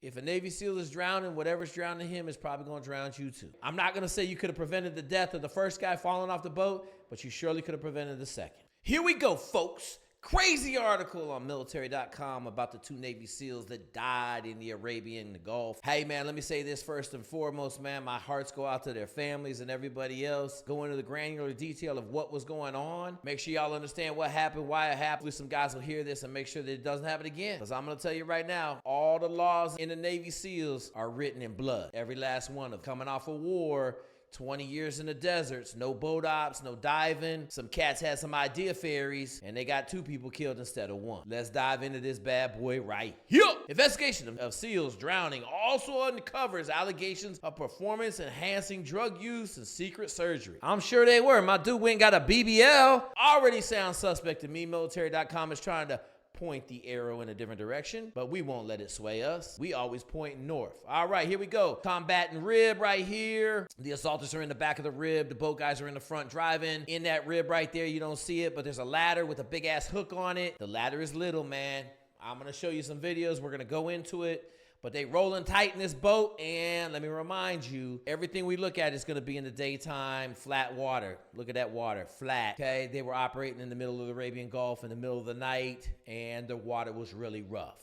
If a Navy SEAL is drowning, whatever's drowning him is probably going to drown you too. I'm not going to say you could have prevented the death of the first guy falling off the boat, but you surely could have prevented the second. Here we go, folks. Crazy article on military.com about the 2 Navy SEALs that died in the Arabian Gulf. Hey, man, let me say this first and foremost, man. My hearts go out to their families and everybody else. Go into the granular detail of what was going on. Make sure y'all understand what happened, why it happened. Some guys will hear this and make sure that it doesn't happen again. Because I'm going to tell you right now, all the laws in the Navy SEALs are written in blood. Every last one of them. Coming off a war, 20 years in the deserts, no boat ops, no diving. Some cats had some idea ferries, and they got 2 people killed instead of 1. Let's dive into this bad boy right here. Investigation of SEALs drowning also uncovers allegations of performance-enhancing drug use and secret surgery. I'm sure they were. My dude went and got a BBL. Already sounds suspect to me. Military.com is trying to point the arrow in a different direction, but we won't let it sway us. We always point north. All right, here we go. Combatant rib right here. The assaulters are in the back of the rib. The boat guys are in the front driving. In that rib right there, you don't see it, but there's a ladder with a big ass hook on it. The ladder is little, man. I'm gonna show you some videos. We're gonna go into it. But they rolling tight in this boat, and let me remind you, everything we look at is going to be in the daytime, flat water. Look at that water, flat, okay? They were operating in the middle of the Arabian Gulf in the middle of the night, and the water was really rough.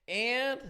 And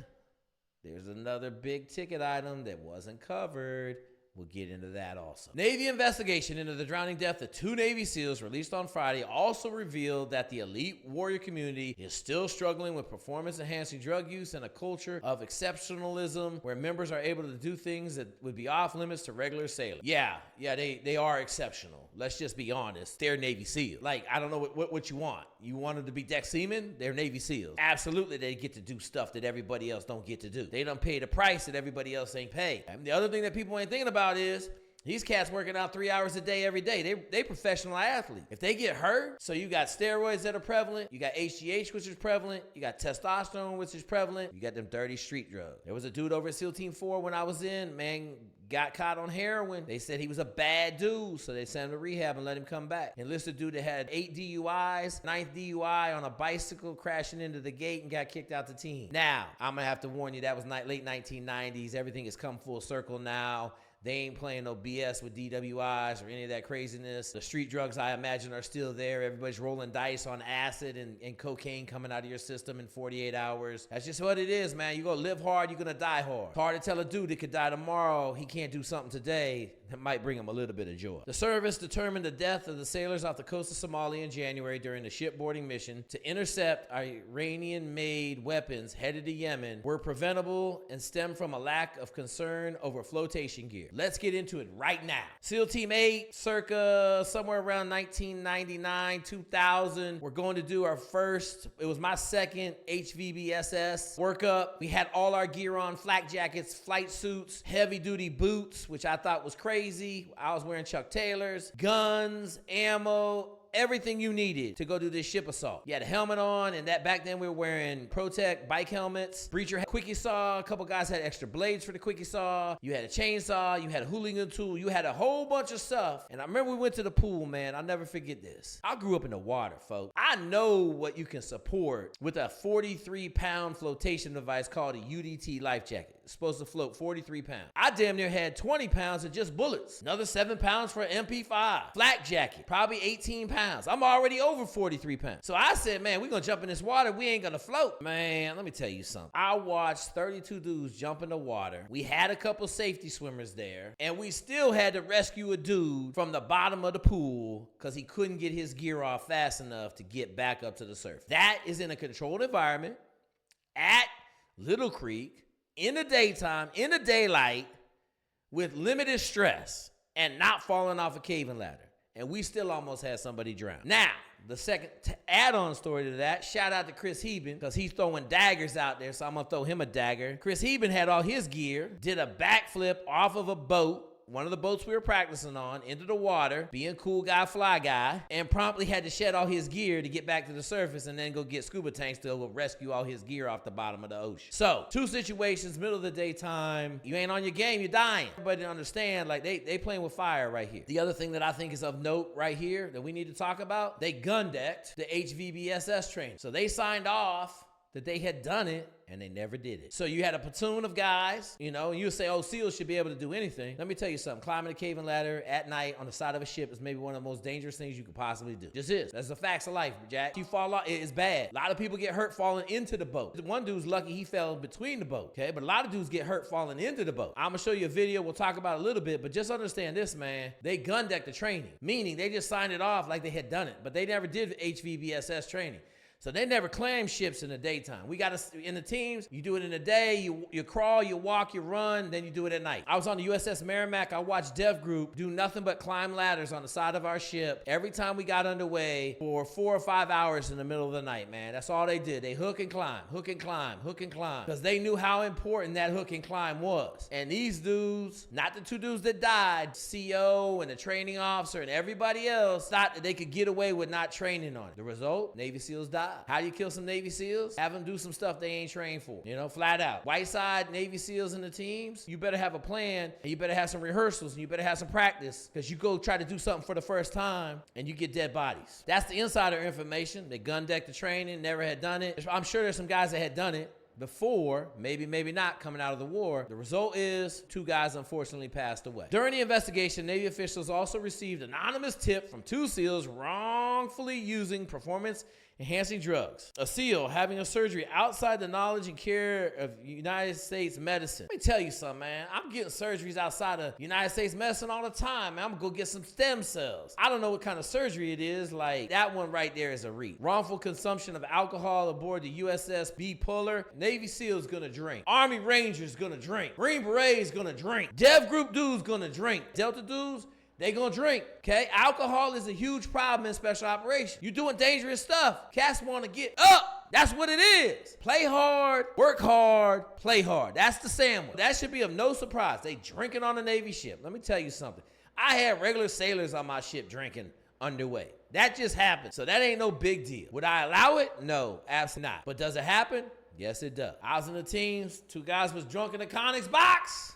there's another big ticket item that wasn't covered. We'll get into that also. Navy investigation into the drowning death of 2 Navy SEALs released on Friday also revealed that the elite warrior community is still struggling with performance-enhancing drug use and a culture of exceptionalism where members are able to do things that would be off limits to regular sailors. Yeah, they are exceptional. Let's just be honest. They're Navy SEALs. Like, I don't know what you want. You want them to be deck seamen? They're Navy SEALs. Absolutely, they get to do stuff that everybody else don't get to do. They done pay the price that everybody else ain't paid. And the other thing that people ain't thinking about is these cats working out 3 hours a day every day. They professional athletes. If they get hurt, so you got steroids that are prevalent, you got HGH, which is prevalent, you got testosterone, which is prevalent, you got them dirty street drugs. There was a dude over at SEAL Team 4 when I was in, man, got caught on heroin. They said he was a bad dude, so they sent him to rehab and let him come back. Enlisted dude that had 8 DUIs, 9th DUI on a bicycle, crashing into the gate and got kicked out the team. Now, I'm gonna have to warn you, that was late 1990s. Everything has come full circle now. They ain't playing no BS with DWIs or any of that craziness. The street drugs, I imagine, are still there. Everybody's rolling dice on acid and cocaine coming out of your system in 48 hours. That's just what it is, man. You're going to live hard, you're going to die hard. It's hard to tell a dude that could die tomorrow. He can't do something today that might bring him a little bit of joy. The service determined the death of the sailors off the coast of Somalia in January during the shipboarding mission to intercept Iranian-made weapons headed to Yemen were preventable and stemmed from a lack of concern over flotation gear. Let's get into it right now. SEAL Team 8, circa somewhere around 1999, 2000. We're going to do our first, it was my second HVBSS workup. We had all our gear on, flak jackets, flight suits, heavy duty boots, which I thought was crazy. I was wearing Chuck Taylors, guns, ammo, everything you needed to go do this ship assault. You had a helmet on, and that back then we were wearing Protec bike helmets. Breacher had quickie saw. A couple guys had extra blades for the quickie saw. You had a chainsaw. You had a hooligan tool. You had a whole bunch of stuff. And I remember we went to the pool, man. I'll never forget this. I grew up in the water, folks. I know what you can support with a 43-pound flotation device called a UDT life jacket. It's supposed to float 43 pounds. I damn near had 20 pounds of just bullets. Another 7 pounds for an MP5. Flak jacket, probably 18 pounds. I'm already over 43 pounds. So I said, man, we're going to jump in this water. We ain't going to float. Man, let me tell you something. I watched 32 dudes jump in the water. We had a couple safety swimmers there, and we still had to rescue a dude from the bottom of the pool because he couldn't get his gear off fast enough to get back up to the surface. That is in a controlled environment at Little Creek in the daytime, in the daylight, with limited stress and not falling off a caving ladder. And we still almost had somebody drown. Now, the second add-on story to that, shout out to Chris Heben, because he's throwing daggers out there, so I'm going to throw him a dagger. Chris Heben had all his gear, did a backflip off of a boat, one of the boats we were practicing on, into the water, being cool guy, fly guy, and promptly had to shed all his gear to get back to the surface and then go get scuba tanks to go rescue all his gear off the bottom of the ocean. So, 2 situations, middle of the daytime, you ain't on your game, you're dying. Everybody understand, like, they playing with fire right here. The other thing that I think is of note right here that we need to talk about, they gun decked the HVBSS training. So they signed off that they had done it, and they never did it. So you had a platoon of guys, you know, and you would say, oh, SEALs should be able to do anything. Let me tell you something. Climbing a cave and ladder at night on the side of a ship is maybe one of the most dangerous things you could possibly do. Just is. That's the facts of life, Jack. You fall off, it is bad. A lot of people get hurt falling into the boat. One dude's lucky he fell between the boat, okay? But a lot of dudes get hurt falling into the boat. I'm gonna show you a video. We'll talk about it a little bit, but just understand this, man. They gun decked the training, meaning they just signed it off like they had done it, but they never did HVBSS training. So they never climb ships in the daytime. We got to, in the teams, you do it in the day, you crawl, you walk, you run, then you do it at night. I was on the USS Merrimack. I watched Dev Group do nothing but climb ladders on the side of our ship every time we got underway for 4 or 5 hours in the middle of the night, man. That's all they did. They hook and climb, hook and climb, hook and climb, because they knew how important that hook and climb was. And these dudes, not the 2 dudes that died, CO and the training officer and everybody else, thought that they could get away with not training on it. The result, Navy SEALs died. How do you kill some Navy SEALs? Have them do some stuff they ain't trained for, you know, flat out. White side Navy SEALs in the teams, you better have a plan, and you better have some rehearsals, and you better have some practice, because you go try to do something for the first time, and you get dead bodies. That's the insider information. They gun decked the training, never had done it. I'm sure there's some guys that had done it before, maybe not, coming out of the war. The result is 2 guys unfortunately passed away. During the investigation, Navy officials also received anonymous tip from 2 SEALs wrongfully using performance-enhancing drugs. A SEAL having a surgery outside the knowledge and care of United States medicine. Let me tell you something, man. I'm getting surgeries outside of United States medicine all the time, man. I'm gonna go get some stem cells. I don't know what kind of surgery it is. Like, that one right there is a reach. Wrongful consumption of alcohol aboard the USS B. Puller. Navy SEAL's gonna drink. Army Rangers gonna drink. Green Berets gonna drink. Dev Group dudes gonna drink. Delta dudes, they gonna drink, okay? Alcohol is a huge problem in special operations. You doing dangerous stuff. Cats wanna get up. That's what it is. Play hard, work hard, play hard. That's the sandwich. That should be of no surprise. They drinking on a Navy ship. Let me tell you something. I had regular sailors on my ship drinking underway. That just happened. So that ain't no big deal. Would I allow it? No, absolutely not. But does it happen? Yes, it does. I was in the teams. 2 guys was drunk in the Connex box.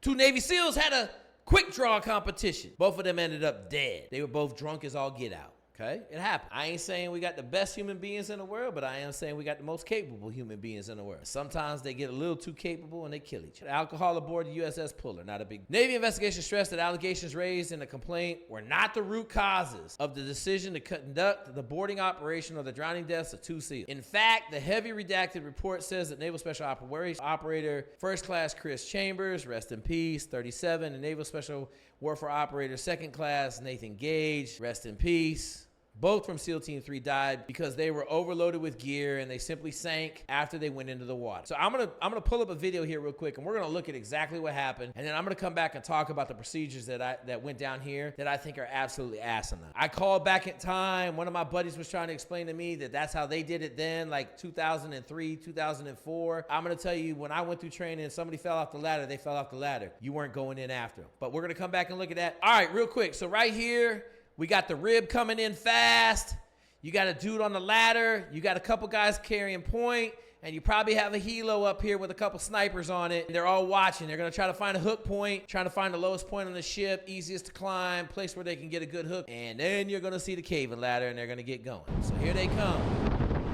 2 Navy SEALs had a quick draw competition. Both of them ended up dead. They were both drunk as all get out. Okay, it happened. I ain't saying we got the best human beings in the world, but I am saying we got the most capable human beings in the world. Sometimes they get a little too capable and they kill each other. Alcohol aboard the USS Puller, not a big. Navy investigation stressed that allegations raised in the complaint were not the root causes of the decision to conduct the boarding operation or the drowning deaths of 2 SEALs. In fact, the heavy redacted report says that Naval Special Operations Operator First Class Chris Chambers, rest in peace, 37, and Naval Special Warfare Operator Second Class Nathan Gage, rest in peace. Both from SEAL Team 3 died because they were overloaded with gear and they simply sank after they went into the water. So I'm gonna pull up a video here real quick, and we're gonna look at exactly what happened, and then I'm gonna come back and talk about the procedures that went down here that I think are absolutely asinine. I called back in time. One of my buddies was trying to explain to me that that's how they did it then, like 2003, 2004. I'm gonna tell you, when I went through training and somebody fell off the ladder, they fell off the ladder. You weren't going in after them. But we're gonna come back and look at that. All right, real quick. So right here, we got the rib coming in fast. You got a dude on the ladder. You got a couple guys carrying point. And you probably have a helo up here with a couple snipers on it. And they're all watching. They're going to try to find a hook point, trying to find the lowest point on the ship, easiest to climb, place where they can get a good hook. And then you're going to see the caving ladder, and they're going to get going. So here they come.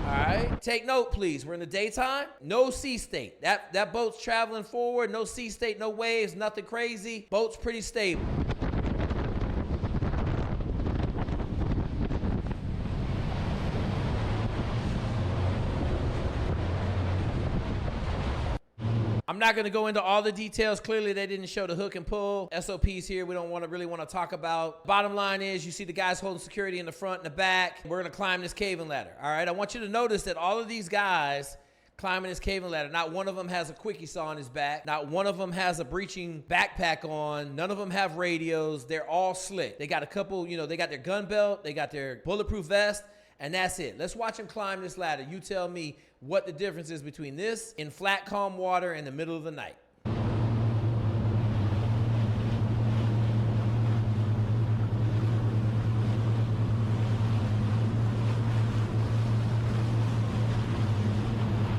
All right. Take note, please. We're in the daytime. No sea state. That boat's traveling forward. No sea state, no waves, nothing crazy. Boat's pretty stable. I'm not going to go into all the details. Clearly, they didn't show the hook and pull. SOPs here we don't really want to talk about. Bottom line is, you see the guys holding security in the front and the back. We're going to climb this caving ladder. All right, I want you to notice that all of these guys climbing this caving ladder, not one of them has a quickie saw on his back. Not one of them has a breaching backpack on. None of them have radios. They're all slick. They got a couple, they got their gun belt. They got their bulletproof vest. And that's it. Let's watch them climb this ladder. You tell me what the difference is between this in flat, calm water in the middle of the night.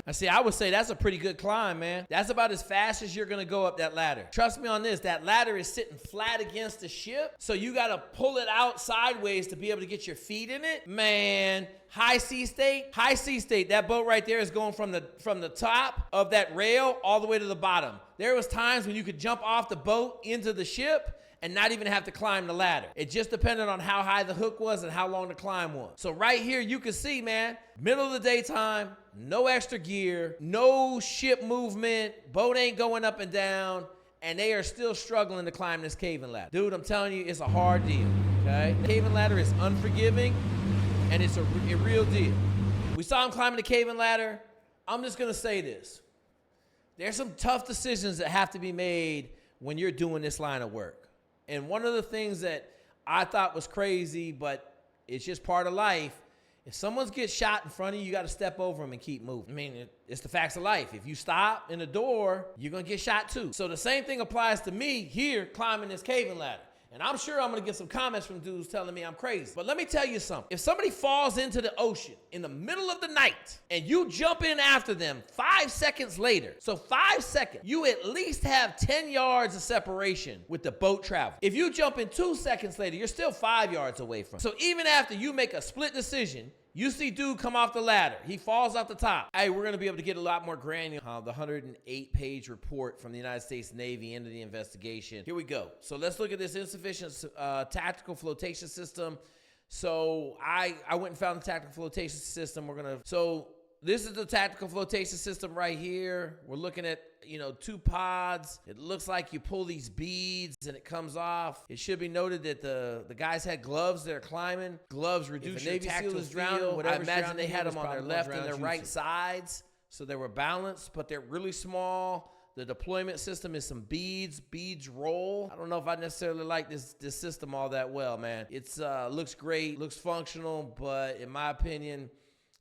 I see, I would say that's a pretty good climb, man. That's about as fast as you're gonna go up that ladder. Trust me on this, that ladder is sitting flat against the ship, so you gotta pull it out sideways to be able to get your feet in it. Man, high sea state, that boat right there is going from the top of that rail all the way to the bottom. There was times when you could jump off the boat into the ship and not even have to climb the ladder. It just depended on how high the hook was and how long the climb was. So right here, you can see, man, middle of the daytime, no extra gear, no ship movement, boat ain't going up and down, and they are still struggling to climb this caving ladder. Dude, I'm telling you, it's a hard deal, okay? The caving ladder is unforgiving, and it's a real deal. We saw him climbing the caving ladder. I'm just gonna say this. There's some tough decisions that have to be made when you're doing this line of work. And one of the things that I thought was crazy, but it's just part of life, if someone gets shot in front of you, you got to step over them and keep moving. I mean, it's the facts of life. If you stop in the door, you're going to get shot too. So the same thing applies to me here climbing this caving ladder. And I'm sure I'm going to get some comments from dudes telling me I'm crazy. But let me tell you something. If somebody falls into the ocean in the middle of the night and you jump in after them 5 seconds later, so 5 seconds, you at least have 10 yards of separation with the boat travel. If you jump in 2 seconds later, you're still 5 yards away from it. So even after you make a split decision, you see dude come off the ladder. He falls off the top. Hey, we're going to be able to get a lot more granular. The 108-page report from the United States Navy into the investigation. Here we go. So let's look at this insufficient tactical flotation system. So I went and found the tactical flotation system. So this is the tactical flotation system right here. We're looking at, 2 pods. It looks like you pull these beads and it comes off. It should be noted that the guys had gloves that are climbing. Gloves reduce your tactile feel. I imagine they had them on their left and their right sides, so they were balanced, but they're really small. The deployment system is some beads. Beads roll. I don't know if I necessarily like this system all that well, man. It's looks great, looks functional, but in my opinion,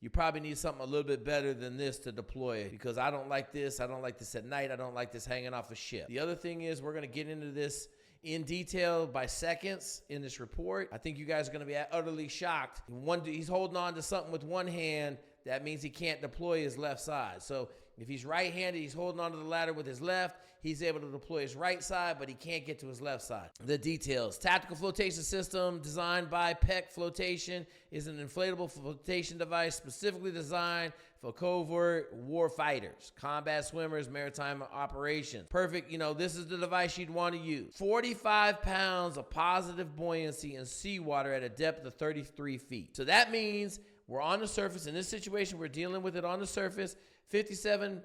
you probably need something a little bit better than this to deploy it, because I don't like this. I don't like this at night. I don't like this hanging off a ship. The other thing is, we're going to get into this in detail by seconds in this report. I think you guys are going to be utterly shocked. He's holding on to something with one hand. That means he can't deploy his left side. So if he's right-handed, he's holding onto the ladder with his left. He's able to deploy his right side, but he can't get to his left side. The details. Tactical flotation system designed by PEC Flotation is an inflatable flotation device specifically designed for covert war fighters, combat swimmers, maritime operations. Perfect. This is the device you'd want to use. 45 pounds of positive buoyancy in seawater at a depth of 33 feet. So that means we're on the surface. In this situation, we're dealing with it on the surface. 57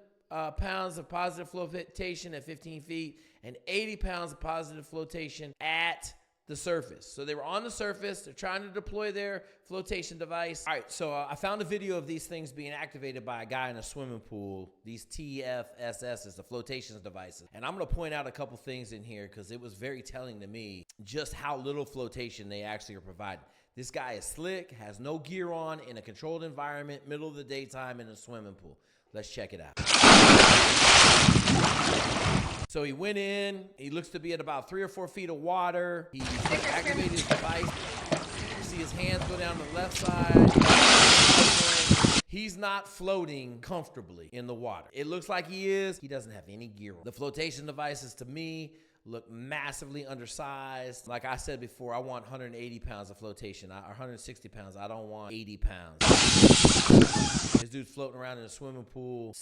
pounds of positive flotation at 15 feet and 80 pounds of positive flotation at the surface. So they were on the surface. They're trying to deploy their flotation device. All right, so I found a video of these things being activated by a guy in a swimming pool, these TFSS, the flotation devices. And I'm going to point out a couple things in here because it was very telling to me just how little flotation they actually are providing. This guy is slick, has no gear on, in a controlled environment, middle of the daytime in a swimming pool. Let's check it out. So he went in. He looks to be at about 3 or 4 feet of water. He activated his device. You see his hands go down to the left side. He's not floating comfortably in the water. It looks like he is. He doesn't have any gear on. The flotation devices, to me, look massively undersized. Like I said before, I want 180 pounds of flotation, or 160 pounds. I don't want 80 pounds. This dude's floating around in a swimming pool.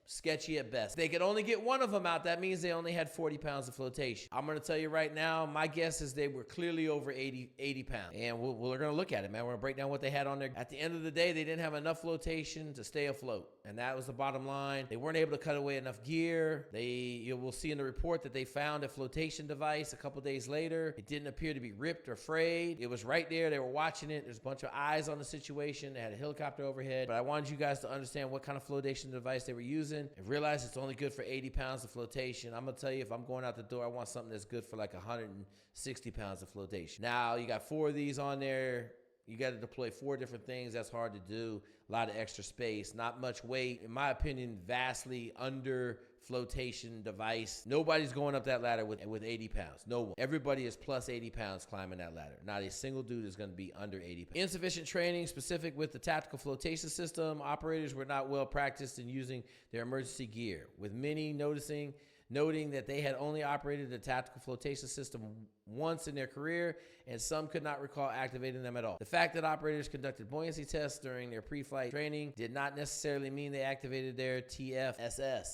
Sketchy at best. They could only get one of them out. That means they only had 40 pounds of flotation. I'm going to tell you right now, my guess is they were clearly over 80 pounds. And we're going to look at it, man. We're going to break down what they had on there. At the end of the day, they didn't have enough flotation to stay afloat. And that was the bottom line. They weren't able to cut away enough gear. You will see in the report that they found a flotation device a couple days later. It didn't appear to be ripped or frayed. It was right there. They were watching it. There's a bunch of eyes on the situation. They had a helicopter overhead. But I wanted you guys to understand what kind of flotation device they were using and realize it's only good for 80 pounds of flotation. I'm going to tell you, if I'm going out the door, I want something that's good for like 160 pounds of flotation. Now, you got 4 of these on there. You got to deploy 4 different things. That's hard to do. A lot of extra space, not much weight. In my opinion, vastly under flotation device. Nobody's going up that ladder with 80 pounds. No one. Everybody is plus 80 pounds climbing that ladder. Not a single dude is going to be under 80 pounds. Insufficient training specific with the tactical flotation system. Operators were not well practiced in using their emergency gear, with many noticing noting that they had only operated the tactical flotation system once in their career, and some could not recall activating them at all. The fact that operators conducted buoyancy tests during their pre-flight training did not necessarily mean they activated their TFSS,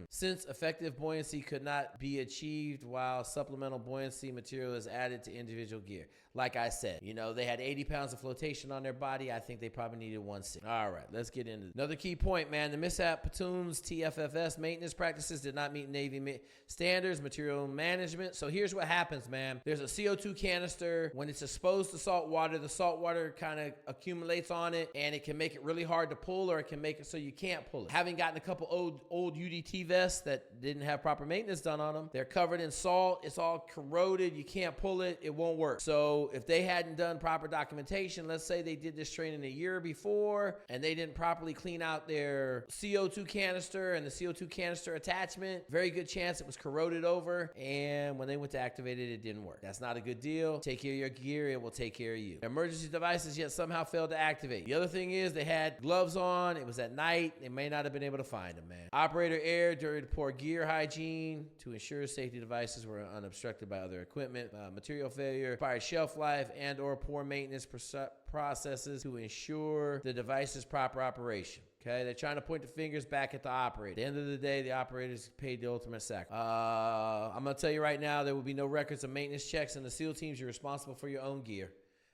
since effective buoyancy could not be achieved while supplemental buoyancy material is added to individual gear. Like I said, you know, they had 80 pounds of flotation on their body. I think they probably needed 160. All right, let's get into another key point, man. The mishap platoon's TFFS maintenance practices did not meet Navy standards, material management. So here's what happens, man. There's a CO2 canister. When it's exposed to salt water, the salt water kind of accumulates on it, and it can make it really hard to pull, or it can make it so you can't pull it. Having gotten a couple old UDT vests that didn't have proper maintenance done on them, they're covered in salt. It's all corroded. You can't pull it. It won't work. So if they hadn't done proper documentation, let's say they did this training a year before, and they didn't properly clean out their CO2 canister and the CO2 canister attachment, very good chance it was corroded over, and when they went to activate it, it didn't work. That's not a good deal. Take care of your gear. It will take care of you. Emergency devices yet somehow failed to activate. The other thing is they had gloves on. It was at night. They may not have been able to find them, man. Operator error during poor gear hygiene to ensure safety devices were unobstructed by other equipment. Material failure, expired shelf life, and or poor maintenance processes to ensure the device's proper operation. Okay, they're trying to point the fingers back at the operator. At the end of the day, the operators paid the ultimate sacrifice. I'm going to tell you right now, there will be no records of maintenance checks in the SEAL teams. You're responsible for your own gear.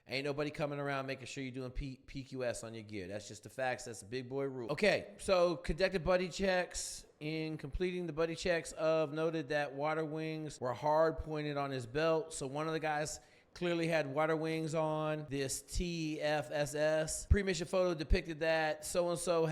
Ain't nobody coming around making sure you're doing PQS on your gear. That's just the facts. That's a big boy rule. Okay, so conducted buddy checks. In completing the buddy checks noted that water wings were hard pointed on his belt. So one of the guys clearly had water wings on this TFSS. Pre-mission photo depicted that so-and-so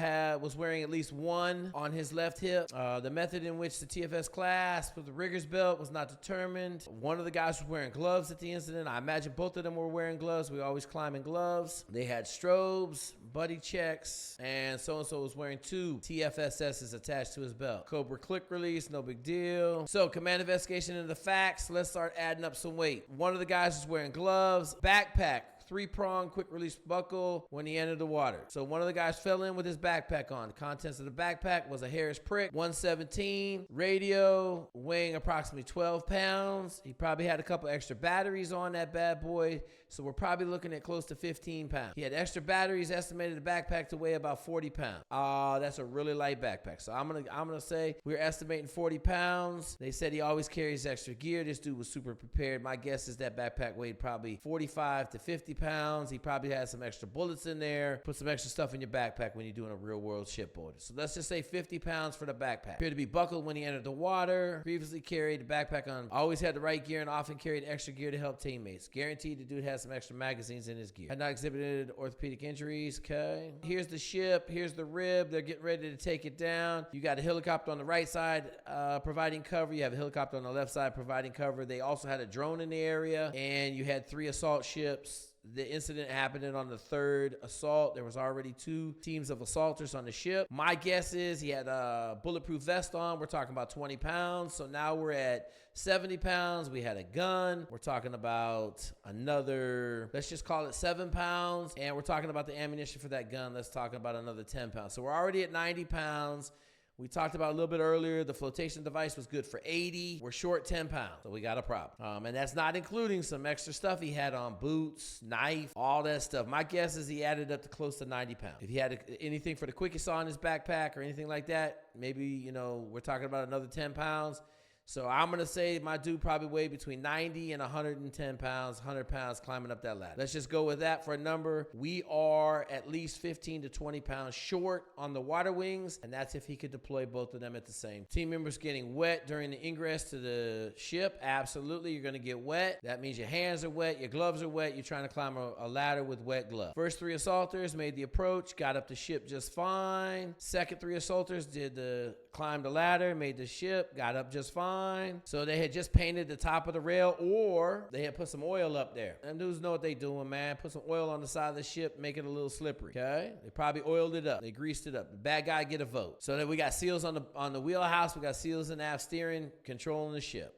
was wearing at least one on his left hip. The method in which the TFS class with the rigger's belt was not determined. One of the guys was wearing gloves at the incident. I imagine both of them were wearing gloves. We always climb in gloves. They had strobes, buddy checks, and so-and-so was wearing 2 TFSSs attached to his belt. Cobra click release, no big deal. So command investigation into the facts. Let's start adding up some weight. One of the guys was wearing gloves, backpack, 3-prong quick release buckle when he entered the water. So one of the guys fell in with his backpack on. The contents of the backpack was a Harris Prick 117, radio weighing approximately 12 pounds. He probably had a couple extra batteries on that bad boy. So we're probably looking at close to 15 pounds. He had extra batteries, estimated the backpack to weigh about 40 pounds. That's a really light backpack. So I'm gonna say we're estimating 40 pounds. They said he always carries extra gear. This dude was super prepared. My guess is that backpack weighed probably 45 to 50 pounds. He probably had some extra bullets in there. Put some extra stuff in your backpack when you're doing a real world shipboard. So let's just say 50 pounds for the backpack. Appeared to be buckled when he entered the water. Previously carried the backpack on. Always had the right gear and often carried extra gear to help teammates. Guaranteed the dude has some extra magazines in his gear. Had not exhibited orthopedic injuries. Okay. Here's the ship. Here's the rib. They're getting ready to take it down. You got a helicopter on the right side providing cover. You have a helicopter on the left side providing cover. They also had a drone in the area, and you had 3 assault ships. The incident happened on the 3rd assault. There was already 2 teams of assaulters on the ship. My guess is he had a bulletproof vest on. We're talking about 20 pounds. So now we're at 70 pounds. We had a gun. We're talking about another, let's just call it 7 pounds. And we're talking about the ammunition for that gun. Let's talk about another 10 pounds. So we're already at 90 pounds. We talked about a little bit earlier, the flotation device was good for 80. We're short 10 pounds, so we got a problem. And that's not including some extra stuff he had on, boots, knife, all that stuff. My guess is he added up to close to 90 pounds. If he had anything for the quickest on his backpack or anything like that, maybe, we're talking about another 10 pounds. So I'm going to say my dude probably weighed between 90 and 110 pounds, 100 pounds climbing up that ladder. Let's just go with that for a number. We are at least 15 to 20 pounds short on the water wings, and that's if he could deploy both of them at the same. Team members getting wet during the ingress to the ship. Absolutely, you're going to get wet. That means your hands are wet, your gloves are wet. You're trying to climb a ladder with wet gloves. First 3 assaulters made the approach, got up the ship just fine. Second 3 assaulters climbed the ladder, made the ship, got up just fine. So they had just painted the top of the rail, or they had put some oil up there. Them dudes know what they doing, man. Put some oil on the side of the ship, make it a little slippery. Okay? They probably oiled it up. They greased it up. The bad guy get a vote. So then we got SEALs on the wheelhouse. We got SEALs in aft steering, controlling the ship.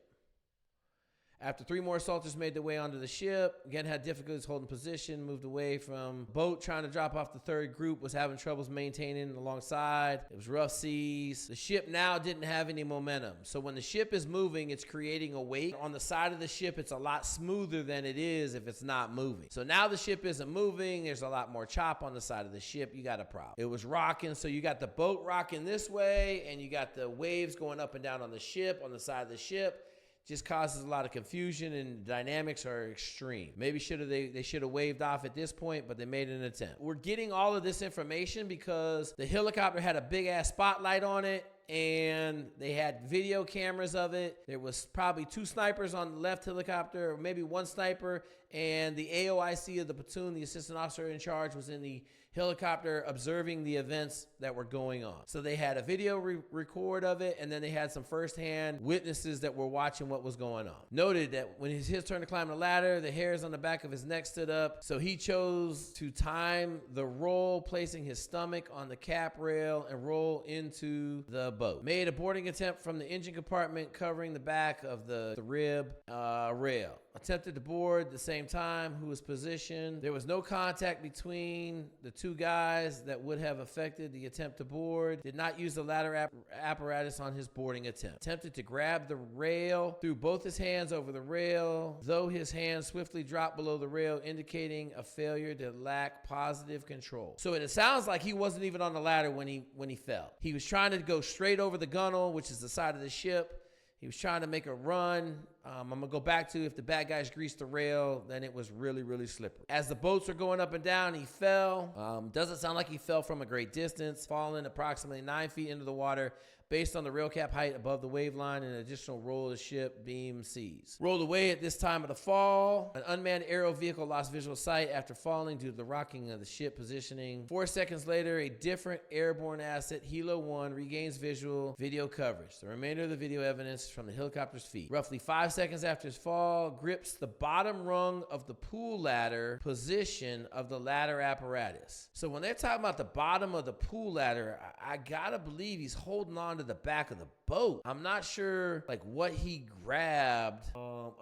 After 3 more assaulters made their way onto the ship, again had difficulties holding position, moved away from boat trying to drop off the third group, was having troubles maintaining alongside. It was rough seas. The ship now didn't have any momentum. So when the ship is moving, it's creating a wake. On the side of the ship, it's a lot smoother than it is if it's not moving. So now the ship isn't moving. There's a lot more chop on the side of the ship. You got a problem. It was rocking. So you got the boat rocking this way, and you got the waves going up and down on the ship, on the side of the ship. Just causes a lot of confusion, and the dynamics are extreme. Maybe they should have waved off at this point, but they made an attempt. We're getting all of this information because the helicopter had a big ass spotlight on it, and they had video cameras of it. There was probably 2 snipers on the left helicopter, or maybe 1 sniper, and the AOIC of the platoon, the assistant officer in charge, was in the helicopter observing the events that were going on. So they had a video record of it, and then they had some firsthand witnesses that were watching what was going on. Noted that when it's his turn to climb the ladder, the hairs on the back of his neck stood up, so he chose to time the roll, placing his stomach on the cap rail and roll into the boat. Made a boarding attempt from the engine compartment covering the back of the rib rail. Attempted to board the same time, who was positioned. There was no contact between the 2 guys that would have affected the attempt to board. Did not use the ladder apparatus on his boarding attempt. Attempted to grab the rail, threw both his hands over the rail, though his hands swiftly dropped below the rail, indicating a failure to lack positive control. So it sounds like he wasn't even on the ladder when he fell. He was trying to go straight over the gunnel, which is the side of the ship. He was trying to make a run. I'm going to go back to if the bad guys greased the rail, then it was really, really slippery. As the boats are going up and down, he fell. Doesn't sound like he fell from a great distance, falling approximately 9 feet into the water based on the rail cap height above the wave line and an additional roll of the ship beam seas. Rolled away at this time of the fall. An unmanned aerial vehicle lost visual sight after falling due to the rocking of the ship positioning. 4 seconds later, a different airborne asset, Helo 1, regains video coverage. The remainder of the video evidence is from the helicopter's feet. Roughly 5 seconds after his fall, grips the bottom rung of the pool ladder position of the ladder apparatus. So when they're talking about the bottom of the pool ladder, I gotta believe he's holding on to the back of the boat. I'm not sure like what he grabbed,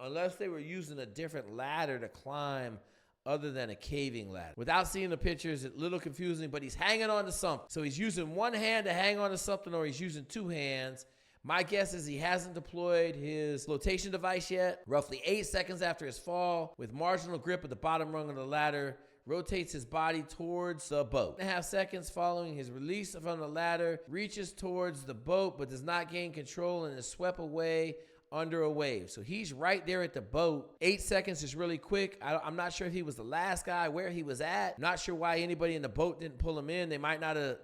unless they were using a different ladder to climb other than a caving ladder. Without seeing the pictures, it's a little confusing, but he's hanging on to something. So he's using 1 hand to hang on to something, or he's using 2 hands. My guess is he hasn't deployed his flotation device yet. Roughly 8 seconds after his fall, with marginal grip at the bottom rung of the ladder, rotates his body towards the boat. 1.5 seconds following his release from the ladder, reaches towards the boat but does not gain control and is swept away under a wave. So he's right there at the boat. 8 seconds is really quick. I'm not sure if he was the last guy, where he was at. Not sure why anybody in the boat didn't pull him in. They might not have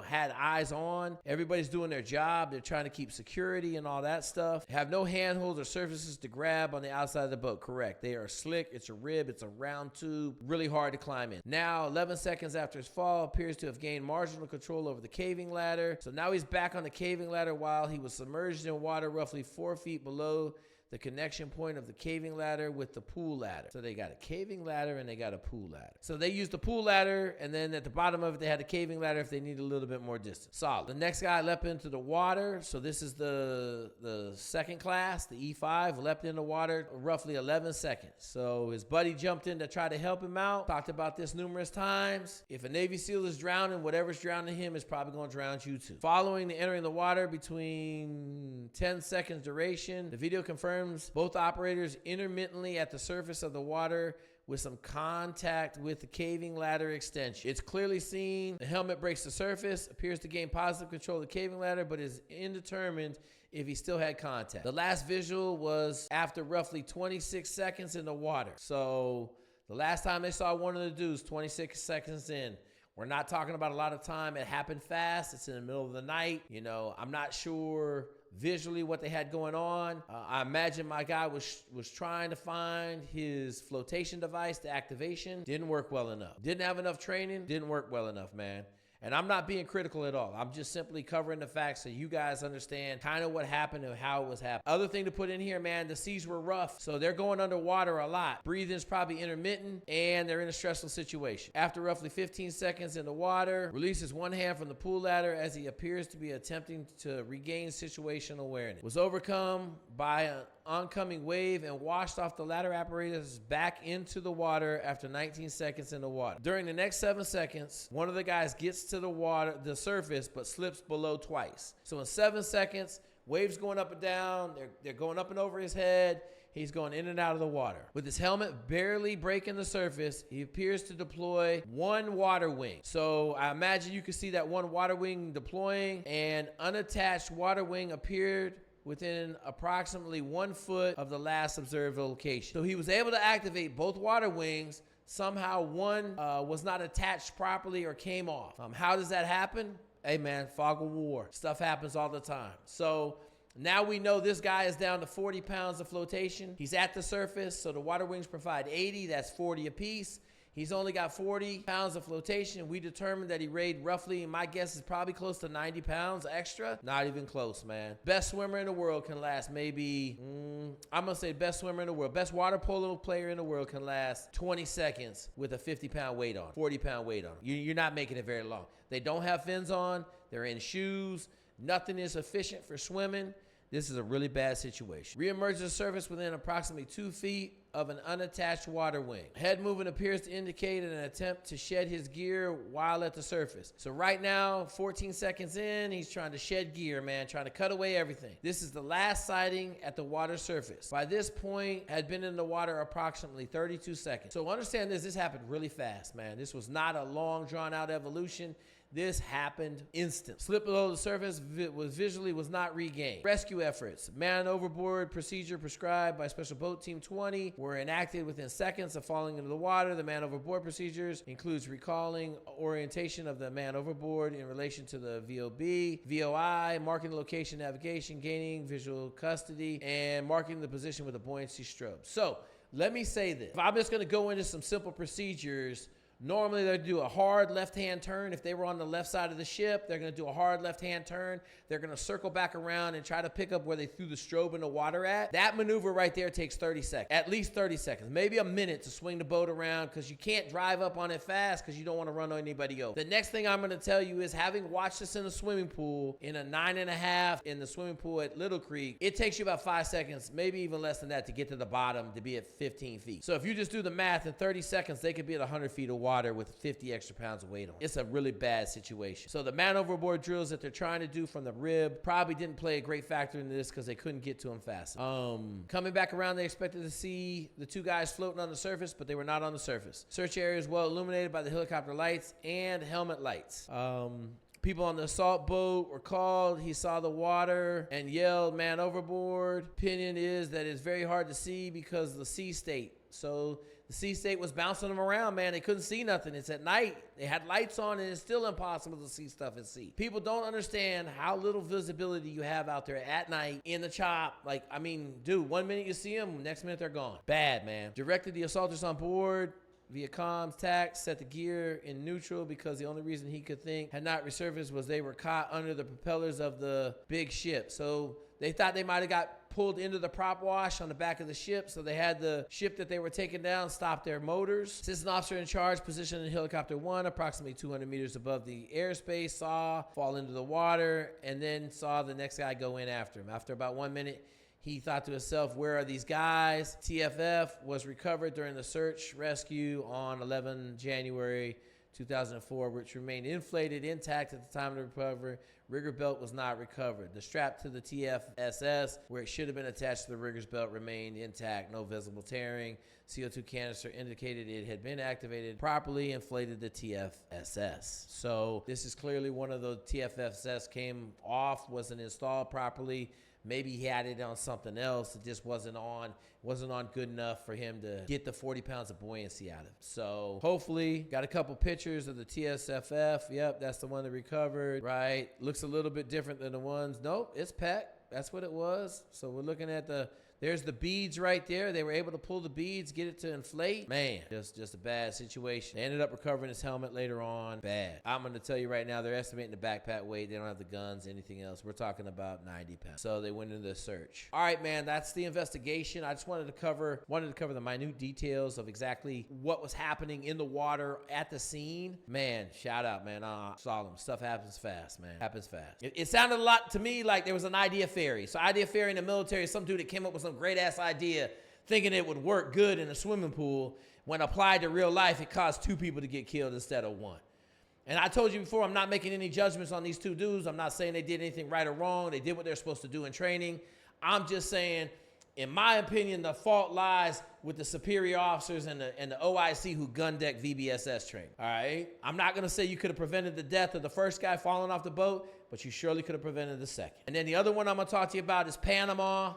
had eyes on. Everybody's doing their job. They're trying to keep security and all that stuff. Have no handholds or surfaces to grab on the outside of the boat. Correct. They are slick. It's a rib. It's a round tube. Really hard to climb in. Now, 11 seconds after his fall, appears to have gained marginal control over the caving ladder. So now he's back on the caving ladder while he was submerged in water roughly 4 feet below the connection point of the caving ladder with the pool ladder. So they got a caving ladder and they got a pool ladder. So they used the pool ladder, and then at the bottom of it, they had a caving ladder if they needed a little bit more distance. Solid. The next guy leapt into the water. So this is the second class, the E5, leapt in the water roughly 11 seconds. So his buddy jumped in to try to help him out. Talked about this numerous times. If a Navy SEAL is drowning, whatever's drowning him is probably going to drown you too. Following the entering the water between 10 seconds duration, the video confirms both operators intermittently at the surface of the water with some contact with the caving ladder extension. It's clearly seen the helmet breaks the surface, appears to gain positive control of the caving ladder, but is indeterminate if he still had contact. The last visual was after roughly 26 seconds in the water. So the last time they saw one of the dudes, 26 seconds in. We're not talking about a lot of time. It happened fast. It's in the middle of the night. I'm not sure visually what they had going on. I imagine my guy was trying to find his flotation device to activation. Didn't work well enough. Didn't have enough training. Didn't work well enough, man. And I'm not being critical at all. I'm just simply covering the facts so you guys understand kind of what happened and how it was happening. Other thing to put in here, man, the seas were rough, so they're going underwater a lot. Breathing's probably intermittent, and they're in a stressful situation. After roughly 15 seconds in the water, releases one hand from the pool ladder as he appears to be attempting to regain situational awareness. Was overcome by an oncoming wave and washed off the ladder apparatus back into the water after 19 seconds in the water. During the next 7 seconds, one of the guys gets to the surface, but slips below twice. So in 7 seconds, waves going up and down, they're going up and over his head. He's going in and out of the water. With his helmet barely breaking the surface, he appears to deploy one water wing. So I imagine you can see that one water wing deploying, and unattached water wing appeared within approximately 1 foot of the last observed location. So he was able to activate both water wings. Somehow one was not attached properly or came off. How does that happen? Hey man, fog of war. Stuff happens all the time. So now we know this guy is down to 40 pounds of flotation. He's at the surface, so the water wings provide 80. That's 40 apiece. He's only got 40 pounds of flotation. We determined that he weighed roughly, my guess is probably close to 90 pounds extra. Not even close, man. Best swimmer in the world can last maybe, I'm going to say best swimmer in the world. Best water polo player in the world can last 20 seconds with a 50-pound weight on, 40-pound weight on. You're not making it very long. They don't have fins on. They're in shoes. Nothing is efficient for swimming. This is a really bad situation. Reemerges to the surface within approximately 2 feet of an unattached water wing. Head movement appears to indicate an attempt to shed his gear while at the surface. So right now, 14 seconds in, he's trying to shed gear, man, trying to cut away everything. This is the last sighting at the water surface. By this point, had been in the water approximately 32 seconds. So understand this happened really fast, man. This was not a long, drawn-out evolution. This happened instant. Slip below the surface was not regained. Rescue efforts. Man overboard procedure prescribed by Special Boat Team 20 were enacted within seconds of falling into the water. The man overboard procedures includes recalling orientation of the man overboard in relation to the VOB, VOI, marking the location, navigation, gaining visual custody, and marking the position with a buoyancy strobe. So let me say this. If I'm just going to go into some simple procedures, normally they'd do a hard left-hand turn. If they were on the left side of the ship, they're going to do a hard left-hand turn. They're going to circle back around and try to pick up where they threw the strobe in the water at. That maneuver right there takes 30 seconds, at least 30 seconds, maybe a minute to swing the boat around, because you can't drive up on it fast because you don't want to run anybody over. The next thing I'm going to tell you is, having watched this in a swimming pool, in a 9.5 in the swimming pool at Little Creek, it takes you about 5 seconds, maybe even less than that, to get to the bottom to be at 15 feet. So if you just do the math, in 30 seconds, they could be at 100 feet of water with 50 extra pounds of weight on. It's a really bad situation. So the man overboard drills that they're trying to do from the rib probably didn't play a great factor in this, because they couldn't get to him fast. Coming back around, they expected to see the two guys floating on the surface, but they were not on the surface. Search area is well illuminated by the helicopter lights and helmet lights. People on the assault boat were called. He saw the water and yelled, "Man overboard." Opinion is that it's very hard to see because of the sea state. So the sea state was bouncing them around, man. They couldn't see nothing. It's at night. They had lights on, and it's still impossible to see stuff at sea. People don't understand how little visibility you have out there at night in the chop. Like, I mean, dude, 1 minute you see them, next minute they're gone. Bad, man. Directed the assaulters on board via comms, TAC, set the gear in neutral, because the only reason he could think had not resurfaced was they were caught under the propellers of the big ship. So they thought they might have got pulled into the prop wash on the back of the ship, so they had the ship that they were taking down stop their motors. Assistant officer in charge, positioned in helicopter 1, approximately 200 meters above the airspace, saw fall into the water, and then saw the next guy go in after him. After about 1 minute, he thought to himself, where are these guys? TFF was recovered during the search rescue on 11 January 2004, which remained inflated, intact at the time of the recovery. Rigger belt was not recovered. The strap to the TFSS, where it should have been attached to the rigger's belt, remained intact, no visible tearing. CO2 canister indicated it had been activated properly, inflated the TFSS. So this is clearly one of the TFSS came off, wasn't installed properly. Maybe he had it on something else. It just wasn't on good enough for him to get the 40 pounds of buoyancy out of it. So hopefully, got a couple pictures of the TSFF. Yep, that's the one that recovered, right? Looks a little bit different than the ones. Nope, it's PEC. That's what it was. So we're looking at the There's the beads right there. They were able to pull the beads, get it to inflate. Man, just a bad situation. They ended up recovering his helmet later on. Bad. I'm going to tell you right now, they're estimating the backpack weight. They don't have the guns, anything else. We're talking about 90 pounds. So they went into the search. All right, man, that's the investigation. I just wanted to cover the minute details of exactly what was happening in the water at the scene. Man, shout out, man. Solemn. Stuff happens fast, man. Happens fast. It sounded a lot to me like there was an idea fairy. So idea fairy in the military is some dude that came up with some great ass idea thinking it would work good in a swimming pool. When applied to real life, it caused 2 people to get killed instead of 1. And I told you before, I'm not making any judgments on these 2 dudes. I'm not saying they did anything right or wrong. They did what they're supposed to do in training. I'm just saying, in my opinion, the fault lies with the superior officers and the OIC who gun deck VBSS training. All right? I'm not going to say you could have prevented the death of the first guy falling off the boat, but you surely could have prevented the second. And then the other one I'm going to talk to you about is Panama.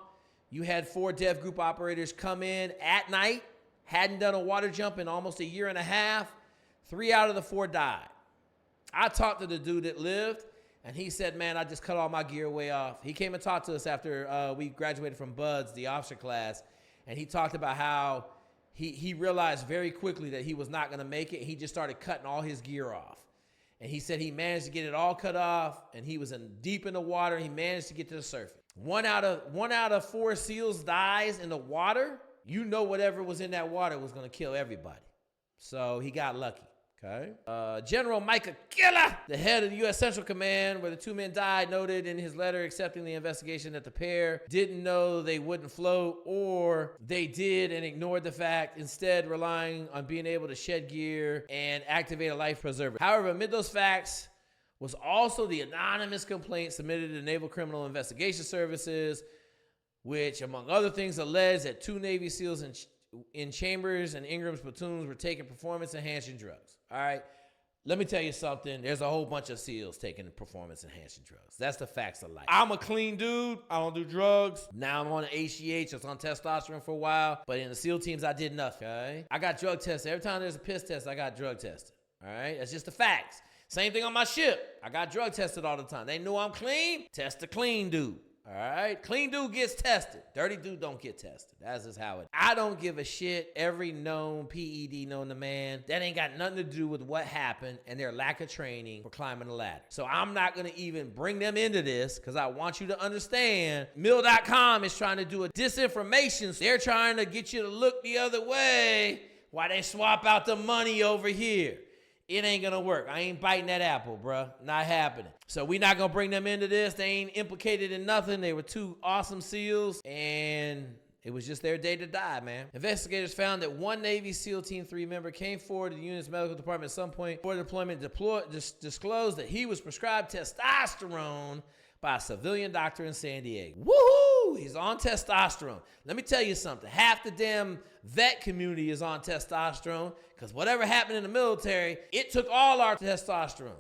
You had 4 dev group operators come in at night, hadn't done a water jump in almost a year and a half. 3 out of the 4 died. I talked to the dude that lived, and he said, man, I just cut all my gear way off. He came and talked to us after we graduated from BUDS, the officer class, and he talked about how he realized very quickly that he was not going to make it. He just started cutting all his gear off. And he said he managed to get it all cut off, and he was deep in the water, and he managed to get to the surface. One out of 4 SEALs dies in the water. You know whatever was in that water was going to kill everybody. So he got lucky. Okay. General Micah Killer, the head of the U.S. Central Command, where the 2 men died, noted in his letter accepting the investigation that the pair didn't know they wouldn't float, or they did and ignored the fact, instead relying on being able to shed gear and activate a life preserver. However, amid those facts was also the anonymous complaint submitted to the Naval Criminal Investigation Services, which, among other things, alleged that 2 Navy SEALs in Chambers and Ingram's platoons were taking performance-enhancing drugs. All right? Let me tell you something. There's a whole bunch of SEALs taking performance-enhancing drugs. That's the facts of life. I'm a clean dude. I don't do drugs. Now I'm on an HGH. I was on testosterone for a while. But in the SEAL teams, I did nothing. Okay? I got drug tested. Every time there's a piss test, I got drug tested. All right? That's just the facts. Same thing on my ship. I got drug tested all the time. They knew I'm clean. Test the clean dude. All right? Clean dude gets tested. Dirty dude don't get tested. That's just how it is. I don't give a shit. Every known PED known to man. That ain't got nothing to do with what happened and their lack of training for climbing the ladder. So I'm not going to even bring them into this because I want you to understand Mill.com is trying to do a disinformation. They're trying to get you to look the other way while they swap out the money over here. It ain't gonna work. I ain't biting that apple, bruh. Not happening. So we not gonna bring them into this. They ain't implicated in nothing. They were 2 awesome SEALs, and it was just their day to die, man. Investigators found that 1 Navy SEAL Team 3 member came forward to the unit's medical department at some point before deployment, disclosed that he was prescribed testosterone by a civilian doctor in San Diego. Woohoo! He's on testosterone. Let me tell you something. Half the damn vet community is on testosterone because whatever happened in the military, it took all our testosterone.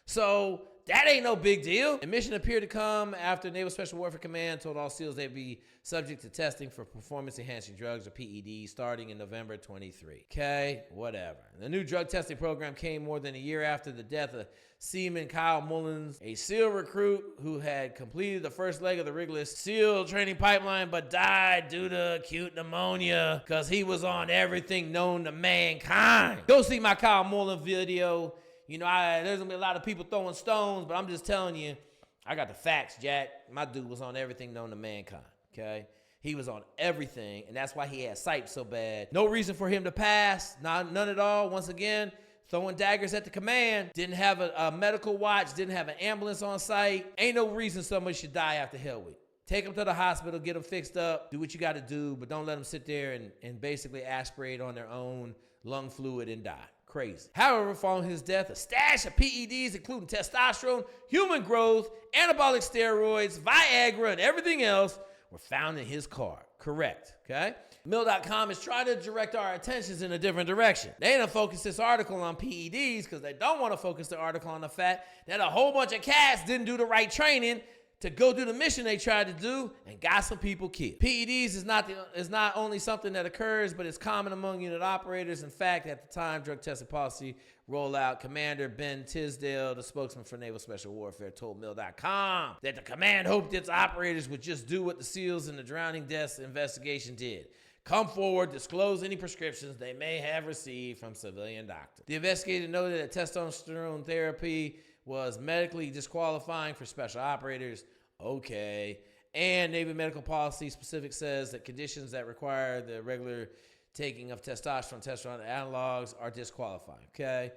So that ain't no big deal. The mission appeared to come after Naval Special Warfare Command told all SEALs they'd be subject to testing for performance-enhancing drugs, or PEDs, starting in November 23. Okay, whatever. The new drug testing program came more than a year after the death of Seaman Kyle Mullins, a SEAL recruit who had completed the first leg of the rigorous SEAL training pipeline but died due to acute pneumonia because he was on everything known to mankind. Go see my Kyle Mullins video. You know, there's going to be a lot of people throwing stones, but I'm just telling you, I got the facts, Jack. My dude was on everything known to mankind, okay? He was on everything, and that's why he had sight so bad. No reason for him to pass, none at all. Once again, throwing daggers at the command. Didn't have a medical watch, didn't have an ambulance on site. Ain't no reason somebody should die after Hell Week. Take them to the hospital, get them fixed up, do what you got to do, but don't let them sit there and basically aspirate on their own lung fluid and die. Crazy. However, following his death, a stash of PEDs, including testosterone, human growth, anabolic steroids, Viagra, and everything else were found in his car. Correct, okay? Mill.com is trying to direct our attentions in a different direction. They don't focus this article on PEDs because they don't want to focus the article on the fact that a whole bunch of cats didn't do the right training, to go do the mission they tried to do and got some people killed. PEDs is not only something that occurs, but it's common among unit operators. In fact, at the time drug testing policy rollout, Commander Ben Tisdale, the spokesman for Naval Special Warfare, told Mill.com that the command hoped its operators would just do what the SEALs in the drowning deaths investigation did. Come forward, disclose any prescriptions they may have received from civilian doctors. The investigator noted that testosterone therapy was medically disqualifying for special operators. Okay. And Navy medical policy specific says that conditions that require the regular taking of testosterone analogs are disqualifying. Okay.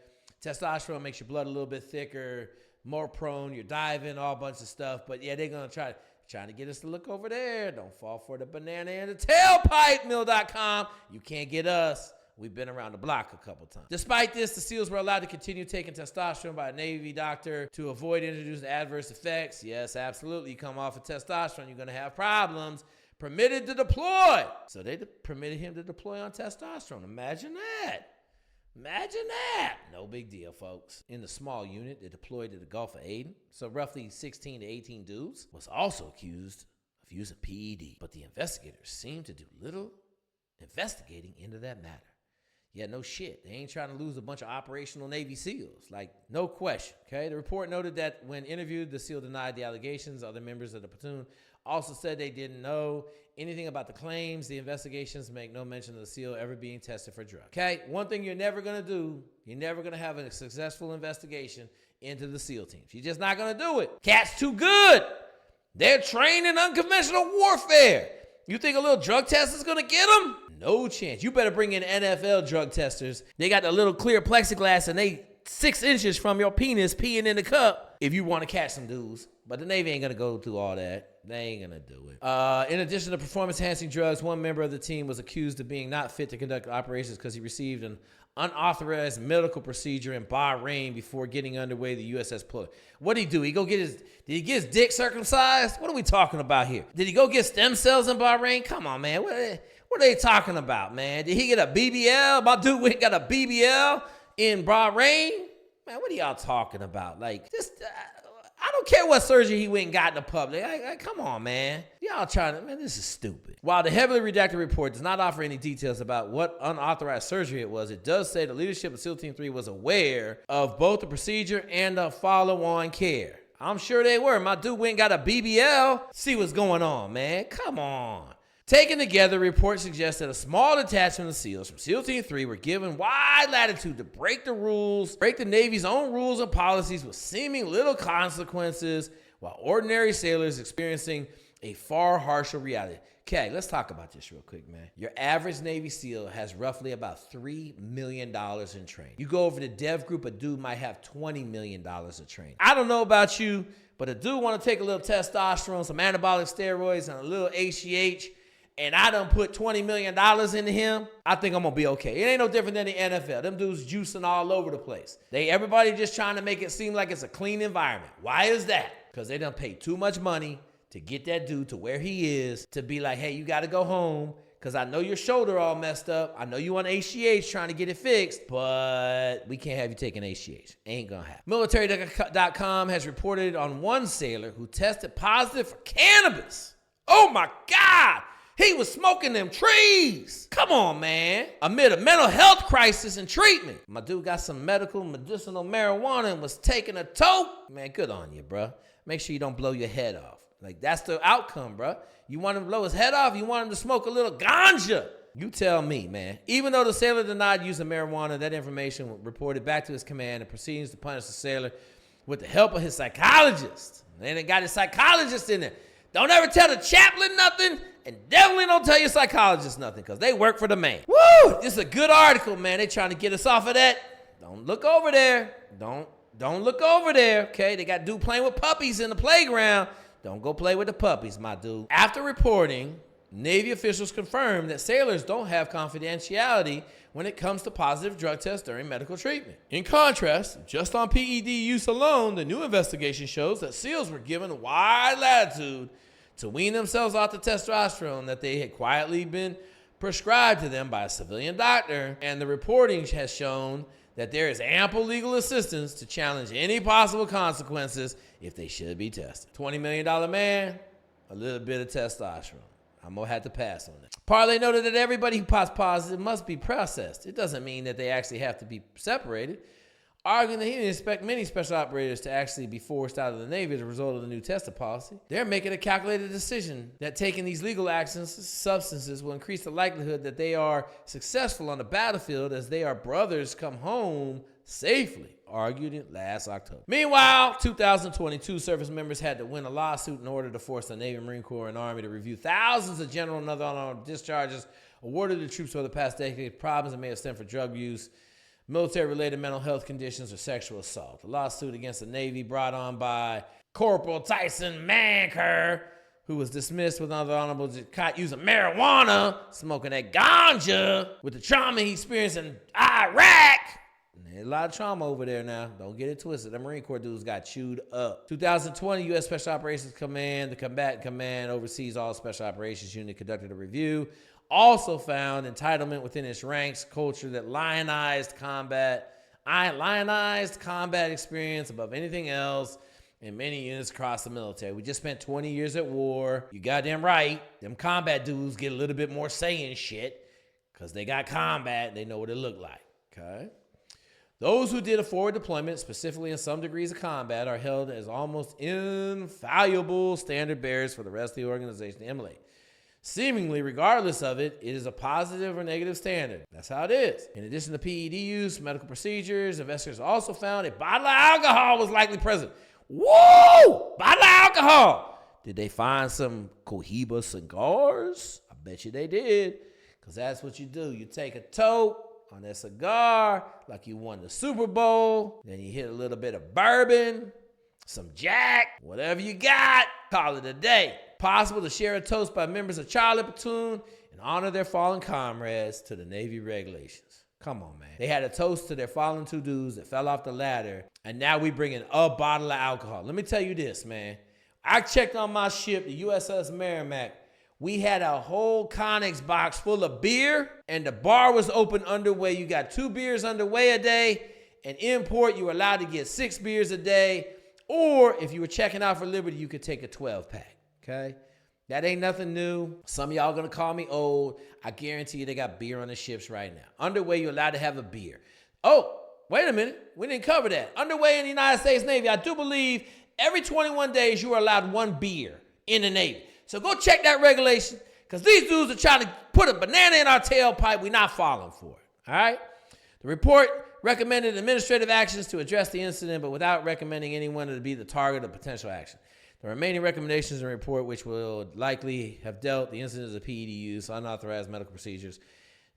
Testosterone makes your blood a little bit thicker, more prone, you're diving, all bunch of stuff. But yeah, they're going to trying to get us to look over there. Don't fall for the banana in the tailpipe, Mill.com. You can't get us. We've been around the block a couple times. Despite this, the SEALs were allowed to continue taking testosterone by a Navy doctor to avoid introducing adverse effects. Yes, absolutely. You come off of testosterone, you're going to have problems. Permitted to deploy. So they permitted him to deploy on testosterone. Imagine that. Imagine that. No big deal, folks. In the small unit that deployed to the Gulf of Aden, so roughly 16 to 18 dudes, was also accused of using PED. But the investigators seemed to do little investigating into that matter. Yeah, no shit. They ain't trying to lose a bunch of operational Navy SEALs. Like, no question. Okay. The report noted that when interviewed, the SEAL denied the allegations. Other members of the platoon also said they didn't know anything about the claims. The investigations make no mention of the SEAL ever being tested for drugs. Okay. One thing you're never going to do, you're never going to have a successful investigation into the SEAL teams. You're just not going to do it. Cat's too good. They're trained in unconventional warfare. You think a little drug test is going to get them? No chance. You better bring in NFL drug testers. They got the little clear plexiglass and they 6 inches from your penis peeing in the cup if you want to catch some dudes. But the Navy ain't going to go through all that. They ain't going to do it. In addition to performance-enhancing drugs, one member of the team was accused of being not fit to conduct operations because he received an unauthorized medical procedure in Bahrain before getting underway the USS Plymouth. What did he do? Did he get his dick circumcised? What are we talking about here? Did he go get stem cells in Bahrain? Come on, man. What are they talking about, man? Did he get a BBL? My dude went got a BBL in Bahrain? Man, what are y'all talking about? Like, just... I don't care what surgery he went and got in the public. Come on, man. Y'all trying to, man, this is stupid. While the heavily redacted report does not offer any details about what unauthorized surgery it was, it does say the leadership of SEAL Team 3 was aware of both the procedure and the follow-on care. I'm sure they were. My dude went and got a BBL. See what's going on, man. Come on. Taken together, reports suggest that a small detachment of SEALs from SEAL Team 3 were given wide latitude to break the rules, break the Navy's own rules and policies with seeming little consequences, while ordinary sailors experiencing a far harsher reality. Okay, let's talk about this real quick, man. Your average Navy SEAL has roughly about $3 million in training. You go over to Dev Group, a dude might have $20 million of training. I don't know about you, but a dude want to take a little testosterone, some anabolic steroids, and a little HGH, and I done put $20 million into him, I think I'm going to be okay. It ain't no different than the NFL. Them dudes juicing all over the place. Everybody just trying to make it seem like it's a clean environment. Why is that? Because they done paid too much money to get that dude to where he is, to be like, hey, you got to go home because I know your shoulder all messed up. I know you on HGH trying to get it fixed, but we can't have you taking HGH. Ain't going to happen. Military.com has reported on one sailor who tested positive for cannabis. Oh, my God. He was smoking them trees. Come on, man. Amid a mental health crisis and treatment. My dude got some medicinal marijuana and was taking a toke. Man, good on you, bro. Make sure you don't blow your head off. Like, that's the outcome, bro. You want him to blow his head off? You want him to smoke a little ganja? You tell me, man. Even though the sailor denied using marijuana, that information was reported back to his command and proceeds to punish the sailor with the help of his psychologist. They done got his psychologist in there. Don't ever tell the chaplain nothing, and definitely don't tell your psychologist nothing, because they work for the man. Woo! This is a good article, man. They trying to get us off of that. Don't look over there. Don't look over there, okay? They got dude playing with puppies in the playground. Don't go play with the puppies, my dude. After reporting, Navy officials confirmed that sailors don't have confidentiality when it comes to positive drug tests during medical treatment. In contrast, just on PED use alone, the new investigation shows that SEALs were given wide latitude to wean themselves off the testosterone that they had quietly been prescribed to them by a civilian doctor. And the reporting has shown that there is ample legal assistance to challenge any possible consequences if they should be tested. $20 million man, a little bit of testosterone. I'm going to have to pass on that. Parlay noted that everybody who pops positive must be processed. It doesn't mean that they actually have to be separated, arguing that he didn't expect many special operators to actually be forced out of the Navy as a result of the new testing policy. They're making a calculated decision that taking these legal actions, substances, will increase the likelihood that they are successful on the battlefield as they are brothers come home safely, argued it last October. Meanwhile, 2022 service members had to win a lawsuit in order to force the Navy, Marine Corps, and Army to review thousands of general and other unarmed discharges awarded to troops over the past decade, problems that may have stemmed from drug use, military-related mental health conditions, or sexual assault. The lawsuit against the Navy, brought on by Corporal Tyson Manker, who was dismissed with other honorable, caught using marijuana, smoking that ganja, with the trauma he experienced in Iraq. There's a lot of trauma over there now. Don't get it twisted. The Marine Corps dudes got chewed up. 2020, U.S. Special Operations Command, the Combatant Command oversees all Special Operations Unit, conducted a review. Also found entitlement within its ranks, culture that lionized combat experience above anything else in many units across the military. We just spent 20 years at war. You goddamn right. Them combat dudes get a little bit more say in shit because they got combat. They know what it looked like. Okay. Those who did a forward deployment, specifically in some degrees of combat, are held as almost infallible standard bearers for the rest of the organization to emulate. Seemingly, regardless of it, it is a positive or negative standard. That's how it is. In addition to PED use, medical procedures, investigators also found a bottle of alcohol was likely present. Woo! Bottle of alcohol! Did they find some Cohiba cigars? I bet you they did, because that's what you do. You take a toke on that cigar like you won the Super Bowl, then you hit a little bit of bourbon, some Jack, whatever you got, call it a day. Possible to share a toast by members of Charlie Platoon and honor their fallen comrades to the Navy regulations. Come on, man. They had a toast to their fallen two dudes that fell off the ladder, and now we bring in a bottle of alcohol. Let me tell you this, man. I checked on my ship, the USS Merrimack. We had a whole Connex box full of beer, and the bar was open underway. You got 2 beers underway a day, and in port, you were allowed to get 6 beers a day, or if you were checking out for Liberty, you could take a 12-pack. Okay, that ain't nothing new. Some of y'all gonna call me old. I guarantee you they got beer on the ships right now. Underway, you're allowed to have a beer. Oh, wait a minute. We didn't cover that. Underway in the United States Navy, I do believe every 21 days you are allowed 1 beer in the Navy. So go check that regulation, because these dudes are trying to put a banana in our tailpipe. We're not falling for it. All right? The report recommended administrative actions to address the incident, but without recommending anyone to be the target of potential action. The remaining recommendations in the report, which will likely have dealt the incidents of PED use, unauthorized medical procedures,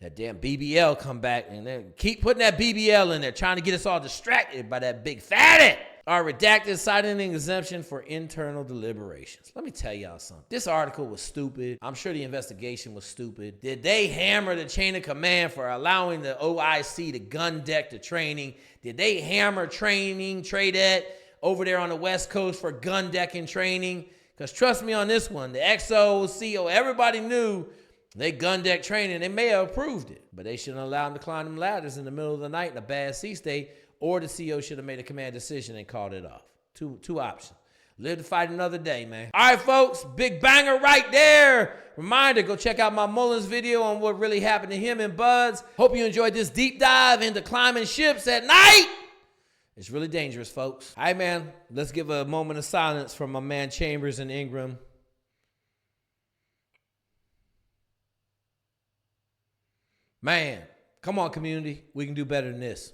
that damn BBL come back and then keep putting that BBL in there, trying to get us all distracted by that big fatty, are redacted, citing an exemption for internal deliberations. Let me tell y'all something. This article was stupid. I'm sure the investigation was stupid. Did they hammer the chain of command for allowing the OIC to gun deck the training? Did they hammer training, TRADET, over there on the West Coast for gun decking training? Because trust me on this one, the XO, CO, everybody knew they gun deck training. They may have approved it, but they shouldn't allow them to climb them ladders in the middle of the night in a bad sea state, or the CO should have made a command decision and called it off. Two options. Live to fight another day, man. All right, folks, big banger right there. Reminder, go check out my Mullins video on what really happened to him and Buds. Hope you enjoyed this deep dive into climbing ships at night. It's really dangerous, folks. All right, man, let's give a moment of silence for my man Chambers and Ingram. Man, come on, community. We can do better than this.